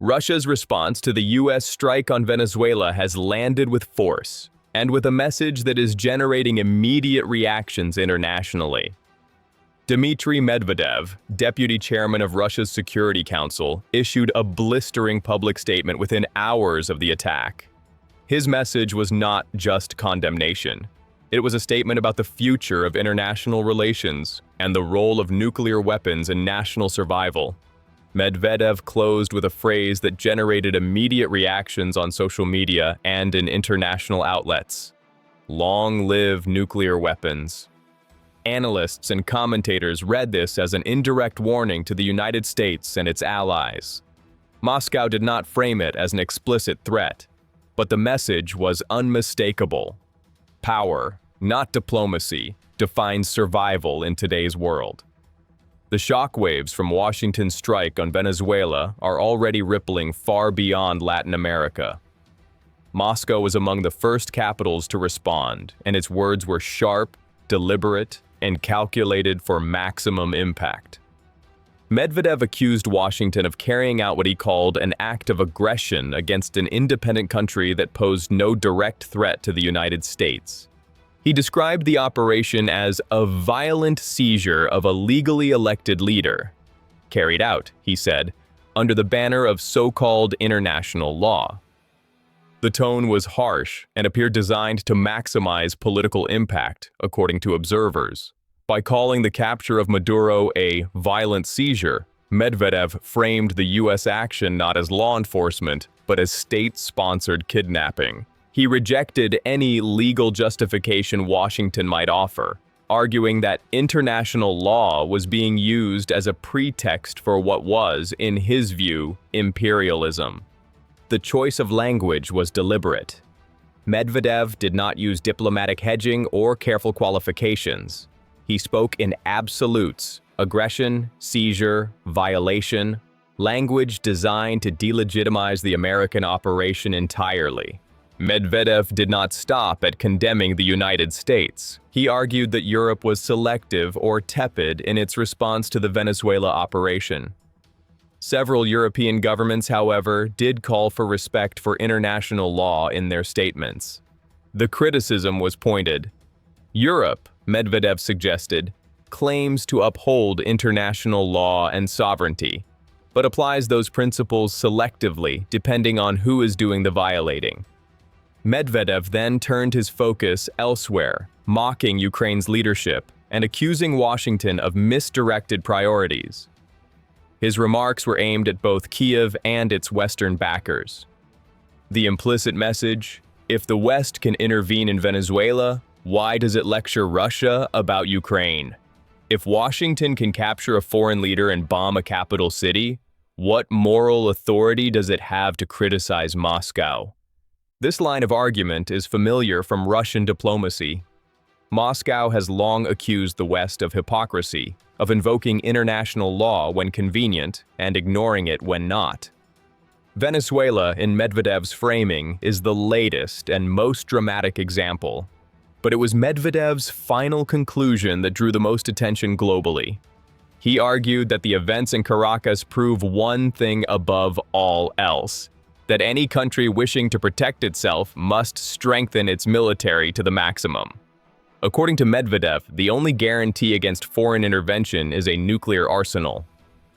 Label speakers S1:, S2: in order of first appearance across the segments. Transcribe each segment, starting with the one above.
S1: Russia's response to the U.S. strike on Venezuela has landed with force, and with a message that is generating immediate reactions internationally. Dmitry Medvedev, deputy chairman of Russia's Security Council, issued a blistering public statement within hours of the attack. His message was not just condemnation. It was a statement about the future of international relations and the role of nuclear weapons in national survival. Medvedev closed with a phrase that generated immediate reactions on social media and in international outlets. "Long live nuclear weapons." Analysts and commentators read this as an indirect warning to the United States and its allies. Moscow did not frame it as an explicit threat, but the message was unmistakable. Power, not diplomacy, defines survival in today's world. The shockwaves from Washington's strike on Venezuela are already rippling far beyond Latin America. Moscow was among the first capitals to respond, and its words were sharp, deliberate, and calculated for maximum impact. Medvedev accused Washington of carrying out what he called an act of aggression against an independent country that posed no direct threat to the United States. He described the operation as a violent seizure of a legally elected leader, carried out, he said, under the banner of so-called international law. The tone was harsh and appeared designed to maximize political impact, according to observers. By calling the capture of Maduro a violent seizure, Medvedev framed the U.S. action not as law enforcement, but as state-sponsored kidnapping. He rejected any legal justification Washington might offer, arguing that international law was being used as a pretext for what was, in his view, imperialism. The choice of language was deliberate. Medvedev did not use diplomatic hedging or careful qualifications. He spoke in absolutes: aggression, seizure, violation, language designed to delegitimize the American operation entirely. Medvedev did not stop at condemning the United States. He argued that Europe was selective or tepid in its response to the Venezuela operation. Several European governments, however, did call for respect for international law in their statements. The criticism was pointed. Europe, Medvedev suggested, claims to uphold international law and sovereignty, but applies those principles selectively depending on who is doing the violating. Medvedev then turned his focus elsewhere, mocking Ukraine's leadership and accusing Washington of misdirected priorities. His remarks were aimed at both Kiev and its Western backers. The implicit message: if the West can intervene in Venezuela, why does it lecture Russia about Ukraine? If Washington can capture a foreign leader and bomb a capital city, what moral authority does it have to criticize Moscow? This line of argument is familiar from Russian diplomacy. Moscow has long accused the West of hypocrisy, of invoking international law when convenient and ignoring it when not. Venezuela, in Medvedev's framing, is the latest and most dramatic example. But it was Medvedev's final conclusion that drew the most attention globally. He argued that the events in Caracas prove one thing above all else: that any country wishing to protect itself must strengthen its military to the maximum. According to Medvedev, the only guarantee against foreign intervention is a nuclear arsenal.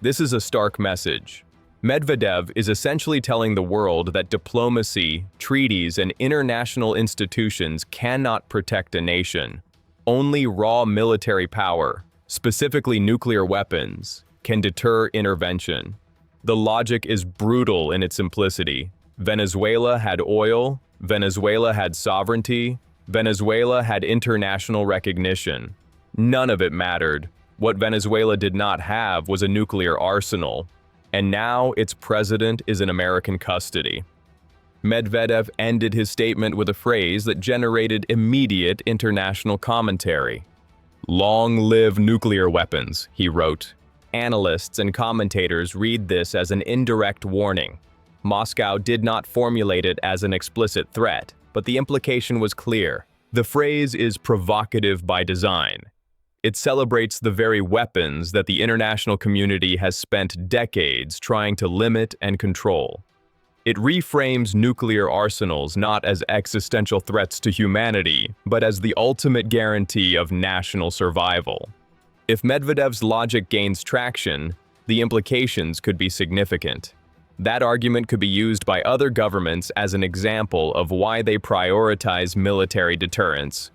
S1: This is a stark message. Medvedev is essentially telling the world that diplomacy, treaties, and international institutions cannot protect a nation. Only raw military power, specifically nuclear weapons, can deter intervention. The logic is brutal in its simplicity. Venezuela had oil, Venezuela had sovereignty, Venezuela had international recognition. None of it mattered. What Venezuela did not have was a nuclear arsenal, and now its president is in American custody. Medvedev ended his statement with a phrase that generated immediate international commentary. "Long live nuclear weapons," he wrote. Analysts and commentators read this as an indirect warning. Moscow did not formulate it as an explicit threat, but the implication was clear. The phrase is provocative by design. It celebrates the very weapons that the international community has spent decades trying to limit and control. It reframes nuclear arsenals not as existential threats to humanity, but as the ultimate guarantee of national survival. If Medvedev's logic gains traction, the implications could be significant. That argument could be used by other governments as an example of why they prioritize military deterrence.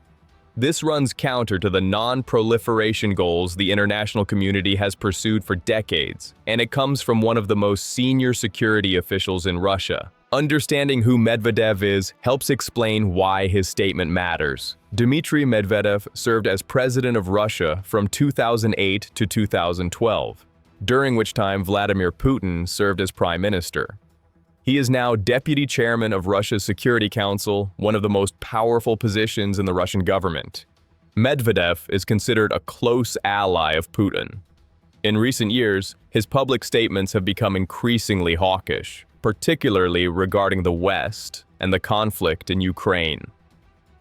S1: This runs counter to the non-proliferation goals the international community has pursued for decades, and it comes from one of the most senior security officials in Russia. Understanding who Medvedev is helps explain why his statement matters. Dmitry Medvedev served as president of Russia from 2008 to 2012, during which time Vladimir Putin served as prime minister. He is now deputy chairman of Russia's Security Council, one of the most powerful positions in the Russian government. Medvedev is considered a close ally of Putin. In recent years, his public statements have become increasingly hawkish, particularly regarding the West and the conflict in Ukraine.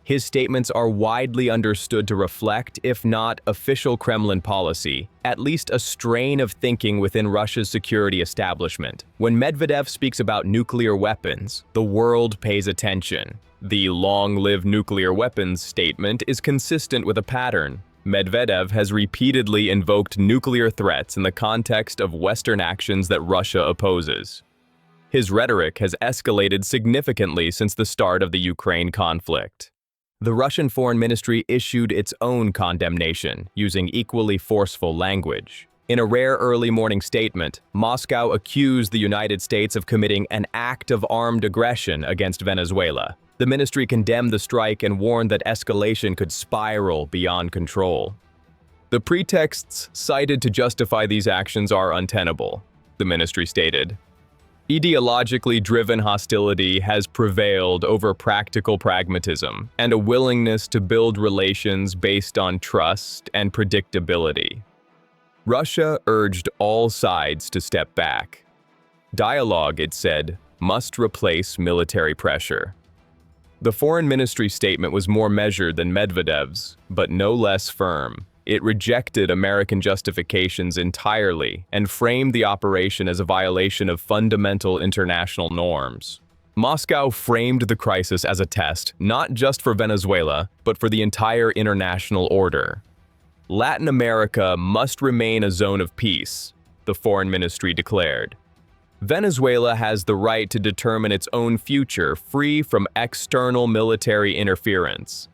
S1: His statements are widely understood to reflect, if not official Kremlin policy, at least a strain of thinking within Russia's security establishment. When Medvedev speaks about nuclear weapons, the world pays attention. The "long live nuclear weapons" statement is consistent with a pattern. Medvedev has repeatedly invoked nuclear threats in the context of Western actions that Russia opposes. His rhetoric has escalated significantly since the start of the Ukraine conflict. The Russian Foreign Ministry issued its own condemnation, using equally forceful language. In a rare early morning statement, Moscow accused the United States of committing an act of armed aggression against Venezuela. The ministry condemned the strike and warned that escalation could spiral beyond control. The pretexts cited to justify these actions are untenable, the ministry stated. Ideologically driven hostility has prevailed over practical pragmatism and a willingness to build relations based on trust and predictability. Russia urged all sides to step back. Dialogue, it said, must replace military pressure. The foreign ministry statement was more measured than Medvedev's, but no less firm. It rejected American justifications entirely and framed the operation as a violation of fundamental international norms. Moscow framed the crisis as a test, not just for Venezuela, but for the entire international order. Latin America must remain a zone of peace, the foreign ministry declared. Venezuela has the right to determine its own future free from external military interference.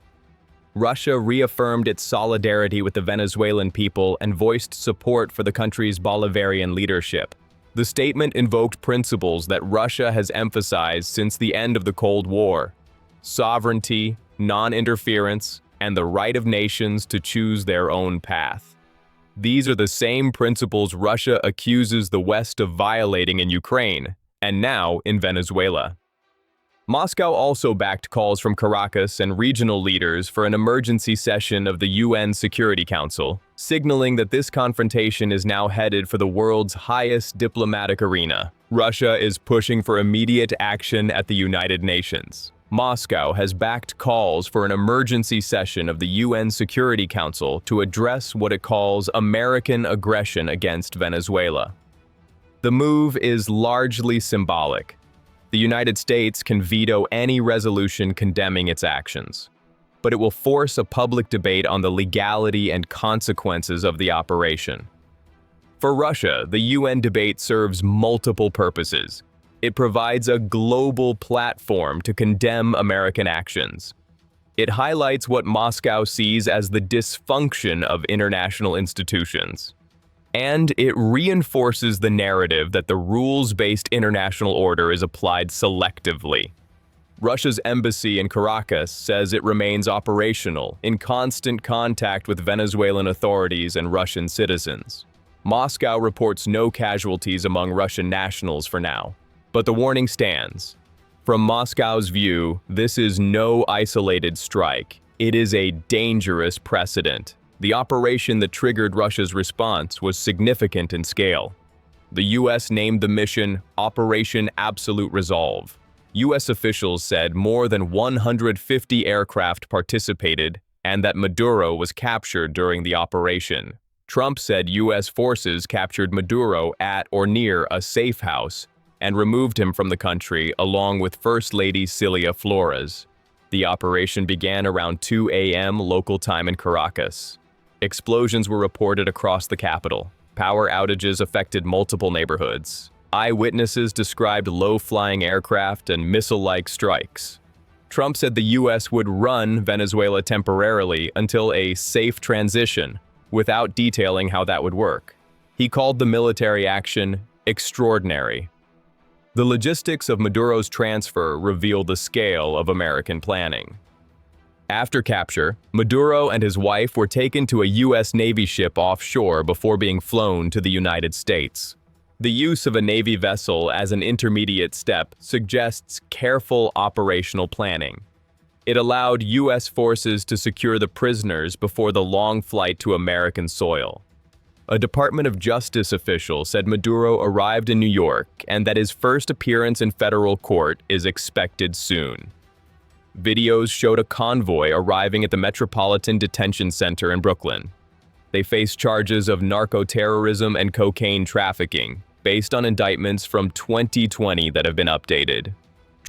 S1: Russia reaffirmed its solidarity with the Venezuelan people and voiced support for the country's Bolivarian leadership. The statement invoked principles that Russia has emphasized since the end of the Cold War: sovereignty, non-interference, and the right of nations to choose their own path. These are the same principles Russia accuses the West of violating in Ukraine, and now in Venezuela. Moscow also backed calls from Caracas and regional leaders for an emergency session of the UN Security Council, signaling that this confrontation is now headed for the world's highest diplomatic arena. Russia is pushing for immediate action at the United Nations. Moscow has backed calls for an emergency session of the UN Security Council to address what it calls American aggression against Venezuela. The move is largely symbolic. The United States can veto any resolution condemning its actions, but it will force a public debate on the legality and consequences of the operation. For Russia, the UN debate serves multiple purposes. It provides a global platform to condemn American actions. It highlights what Moscow sees as the dysfunction of international institutions. And it reinforces the narrative that the rules-based international order is applied selectively. Russia's embassy in Caracas says it remains operational, in constant contact with Venezuelan authorities and Russian citizens. Moscow reports no casualties among Russian nationals for now, but the warning stands. From Moscow's view, this is no isolated strike. It is a dangerous precedent. The operation that triggered Russia's response was significant in scale. The U.S. named the mission Operation Absolute Resolve. U.S. officials said more than 150 aircraft participated, and that Maduro was captured during the operation. Trump said U.S. forces captured Maduro at or near a safe house and removed him from the country along with First Lady Cilia Flores. The operation began around 2 a.m. local time in Caracas. Explosions were reported across the capital. Power outages affected multiple neighborhoods. Eyewitnesses described low-flying aircraft and missile-like strikes. Trump said the U.S. would run Venezuela temporarily until a safe transition, without detailing how that would work. He called the military action extraordinary. The logistics of Maduro's transfer reveal the scale of American planning. After capture, Maduro and his wife were taken to a U.S. Navy ship offshore before being flown to the United States. The use of a Navy vessel as an intermediate step suggests careful operational planning. It allowed U.S. forces to secure the prisoners before the long flight to American soil. A Department of Justice official said Maduro arrived in New York and that his first appearance in federal court is expected soon. Videos showed a convoy arriving at the Metropolitan Detention Center in Brooklyn. They face charges of narco-terrorism and cocaine trafficking, based on indictments from 2020 that have been updated.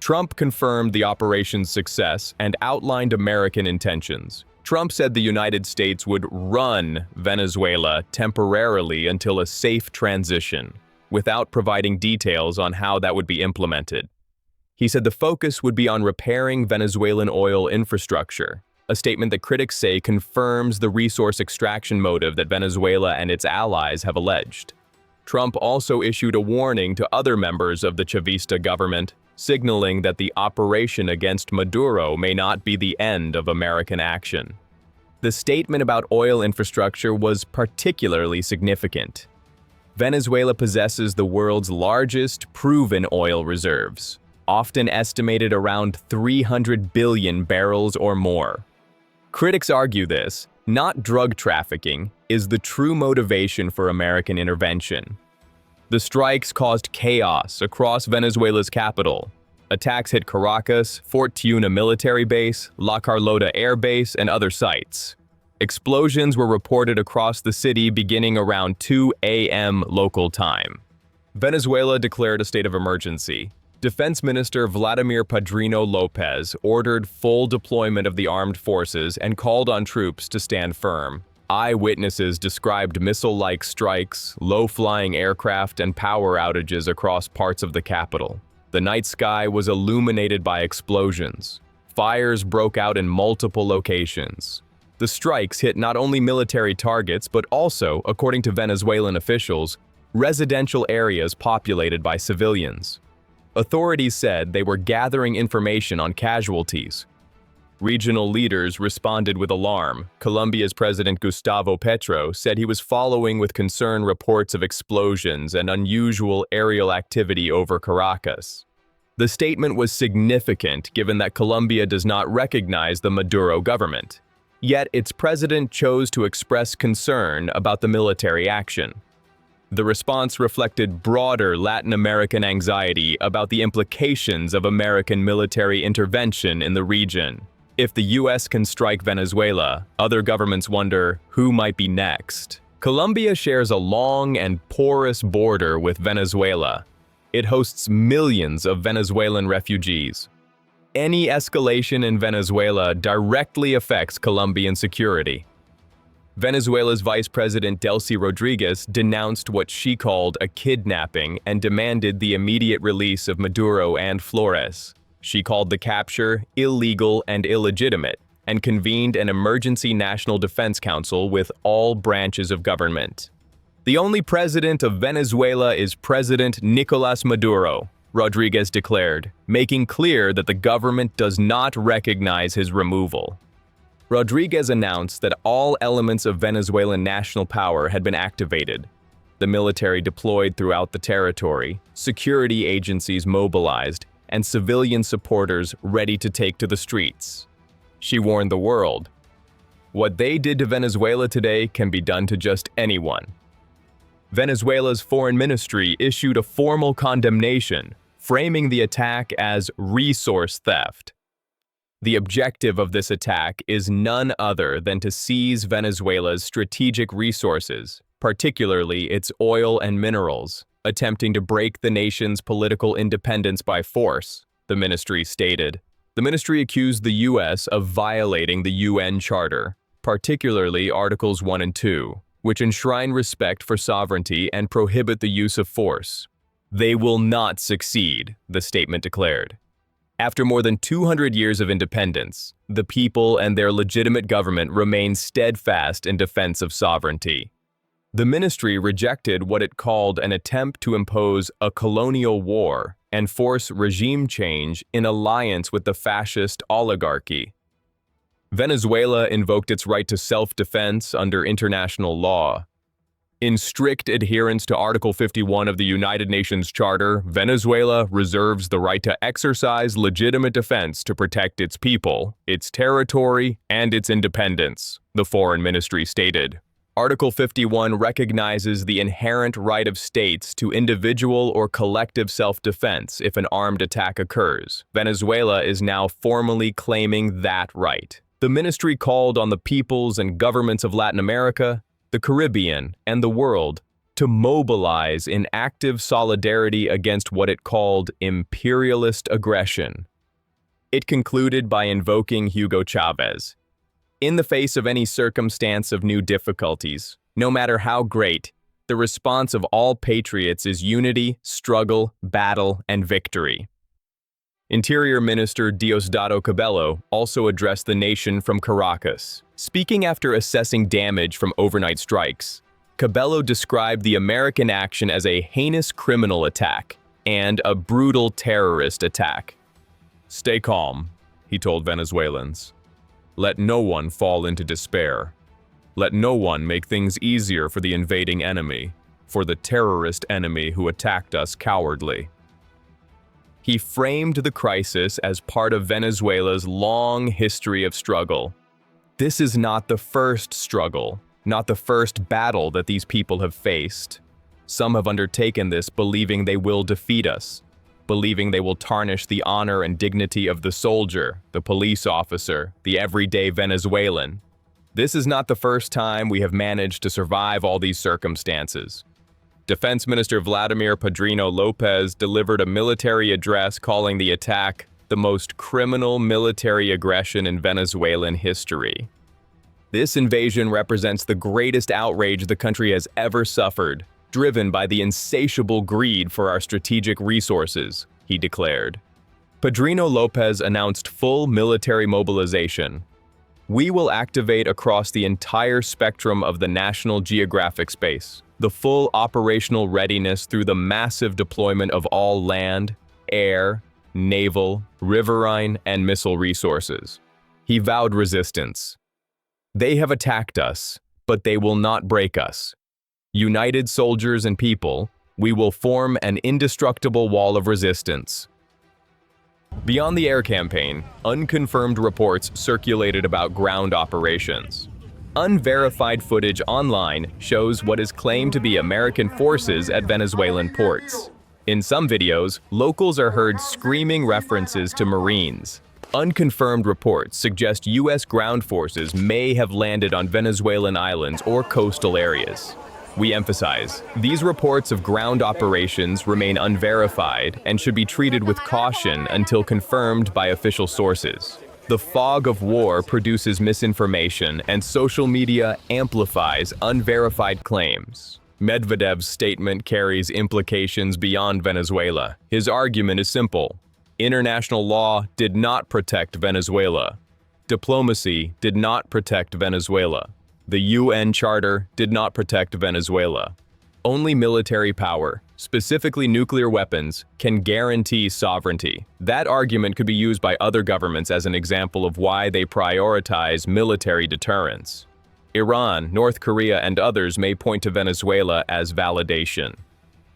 S1: Trump confirmed the operation's success and outlined American intentions. Trump said the United States would run Venezuela temporarily until a safe transition, without providing details on how that would be implemented. He said the focus would be on repairing Venezuelan oil infrastructure, a statement that critics say confirms the resource extraction motive that Venezuela and its allies have alleged. Trump also issued a warning to other members of the Chavista government, signaling that the operation against Maduro may not be the end of American action. The statement about oil infrastructure was particularly significant. Venezuela possesses the world's largest proven oil reserves, often estimated around 300 billion barrels or more. Critics argue this, not drug trafficking, is the true motivation for American intervention. The strikes caused chaos across Venezuela's capital. Attacks hit Caracas, Fort Tiuna military base, La Carlota air base, and other sites. Explosions were reported across the city beginning around 2 a.m. local time. Venezuela declared a state of emergency. Defense Minister Vladimir Padrino Lopez ordered full deployment of the armed forces and called on troops to stand firm. Eyewitnesses described missile-like strikes, low-flying aircraft, and power outages across parts of the capital. The night sky was illuminated by explosions. Fires broke out in multiple locations. The strikes hit not only military targets, but also, according to Venezuelan officials, residential areas populated by civilians. Authorities said they were gathering information on casualties. Regional leaders responded with alarm. Colombia's President Gustavo Petro said he was following with concern reports of explosions and unusual aerial activity over Caracas. The statement was significant given that Colombia does not recognize the Maduro government. Yet its president chose to express concern about the military action. The response reflected broader Latin American anxiety about the implications of American military intervention in the region. If the U.S. can strike Venezuela, other governments wonder who might be next. Colombia shares a long and porous border with Venezuela. It hosts millions of Venezuelan refugees. Any escalation in Venezuela directly affects Colombian security. Venezuela's Vice President Delcy Rodriguez denounced what she called a kidnapping and demanded the immediate release of Maduro and Flores. She called the capture illegal and illegitimate and convened an emergency National Defense Council with all branches of government. The only president of Venezuela is President Nicolás Maduro, Rodriguez declared, making clear that the government does not recognize his removal. Rodriguez announced that all elements of Venezuelan national power had been activated. The military deployed throughout the territory, security agencies mobilized, and civilian supporters ready to take to the streets. She warned the world, "What they did to Venezuela today can be done to just anyone." Venezuela's foreign ministry issued a formal condemnation, framing the attack as resource theft. The objective of this attack is none other than to seize Venezuela's strategic resources, particularly its oil and minerals, attempting to break the nation's political independence by force, the ministry stated. The ministry accused the U.S. of violating the UN Charter, particularly Articles 1 and 2, which enshrine respect for sovereignty and prohibit the use of force. They will not succeed, the statement declared. After more than 200 years of independence, the people and their legitimate government remain steadfast in defense of sovereignty. The ministry rejected what it called an attempt to impose a colonial war and force regime change in alliance with the fascist oligarchy. Venezuela invoked its right to self-defense under international law. In strict adherence to Article 51 of the United Nations Charter, Venezuela reserves the right to exercise legitimate defense to protect its people, its territory, and its independence, the Foreign Ministry stated. Article 51 recognizes the inherent right of states to individual or collective self-defense if an armed attack occurs. Venezuela is now formally claiming that right. The ministry called on the peoples and governments of Latin America, the Caribbean, and the world to mobilize in active solidarity against what it called imperialist aggression. It concluded by invoking Hugo Chavez. In the face of any circumstance of new difficulties, no matter how great, the response of all patriots is unity, struggle, battle, and victory. Interior Minister Diosdado Cabello also addressed the nation from Caracas. Speaking after assessing damage from overnight strikes, Cabello described the American action as a heinous criminal attack and a brutal terrorist attack. "Stay calm," he told Venezuelans. "Let no one fall into despair. Let no one make things easier for the invading enemy, for the terrorist enemy who attacked us cowardly." He framed the crisis as part of Venezuela's long history of struggle. This is not the first struggle, not the first battle that these people have faced. Some have undertaken this believing they will defeat us, believing they will tarnish the honor and dignity of the soldier, the police officer, the everyday Venezuelan. This is not the first time we have managed to survive all these circumstances. Defense Minister Vladimir Padrino Lopez delivered a military address calling the attack the most criminal military aggression in Venezuelan history. This invasion represents the greatest outrage the country has ever suffered, driven by the insatiable greed for our strategic resources, he declared. Padrino Lopez announced full military mobilization. "We will activate across the entire spectrum of the national geographic space, the full operational readiness through the massive deployment of all land, air, naval, riverine, and missile resources." He vowed resistance. "They have attacked us, but they will not break us. United soldiers and people, we will form an indestructible wall of resistance." Beyond the air campaign, unconfirmed reports circulated about ground operations. Unverified footage online shows what is claimed to be American forces at Venezuelan ports. In some videos, locals are heard screaming references to Marines. Unconfirmed reports suggest U.S. ground forces may have landed on Venezuelan islands or coastal areas. We emphasize, these reports of ground operations remain unverified and should be treated with caution until confirmed by official sources. The fog of war produces misinformation, and social media amplifies unverified claims. Medvedev's statement carries implications beyond Venezuela. His argument is simple. International law did not protect Venezuela. Diplomacy did not protect Venezuela. The UN Charter did not protect Venezuela. Only military power, specifically nuclear weapons, can guarantee sovereignty. That argument could be used by other governments as an example of why they prioritize military deterrence. Iran, North Korea, and others may point to Venezuela as validation.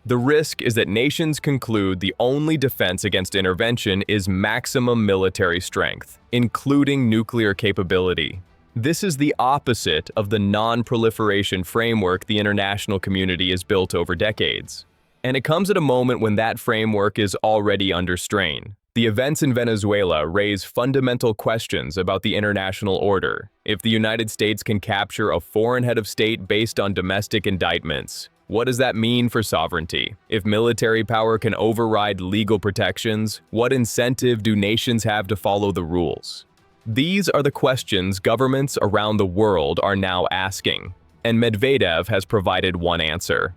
S1: The risk is that nations conclude the only defense against intervention is maximum military strength, including nuclear capability. This is the opposite of the non-proliferation framework the international community has built over decades. And it comes at a moment when that framework is already under strain. The events in Venezuela raise fundamental questions about the international order. If the United States can capture a foreign head of state based on domestic indictments, what does that mean for sovereignty? If military power can override legal protections, what incentive do nations have to follow the rules? These are the questions governments around the world are now asking, and Medvedev has provided one answer: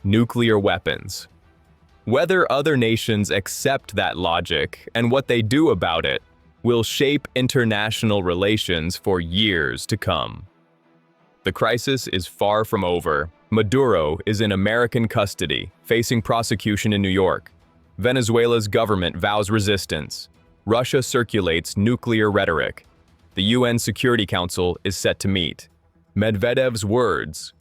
S1: nuclear weapons. Whether other nations accept that logic and what they do about it will shape international relations for years to come. The crisis is far from over. Maduro is in American custody, facing prosecution in New York. Venezuela's government vows resistance. Russia circulates nuclear rhetoric. The UN Security Council is set to meet. Medvedev's words,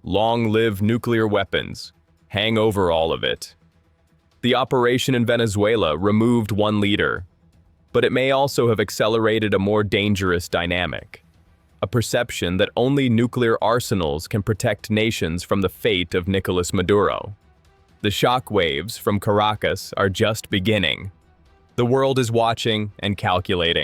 S1: "Long live nuclear weapons," hang over all of it. The operation in Venezuela removed one leader, but it may also have accelerated a more dangerous dynamic, a perception that only nuclear arsenals can protect nations from the fate of Nicolas Maduro. The shockwaves from Caracas are just beginning. The world is watching and calculating.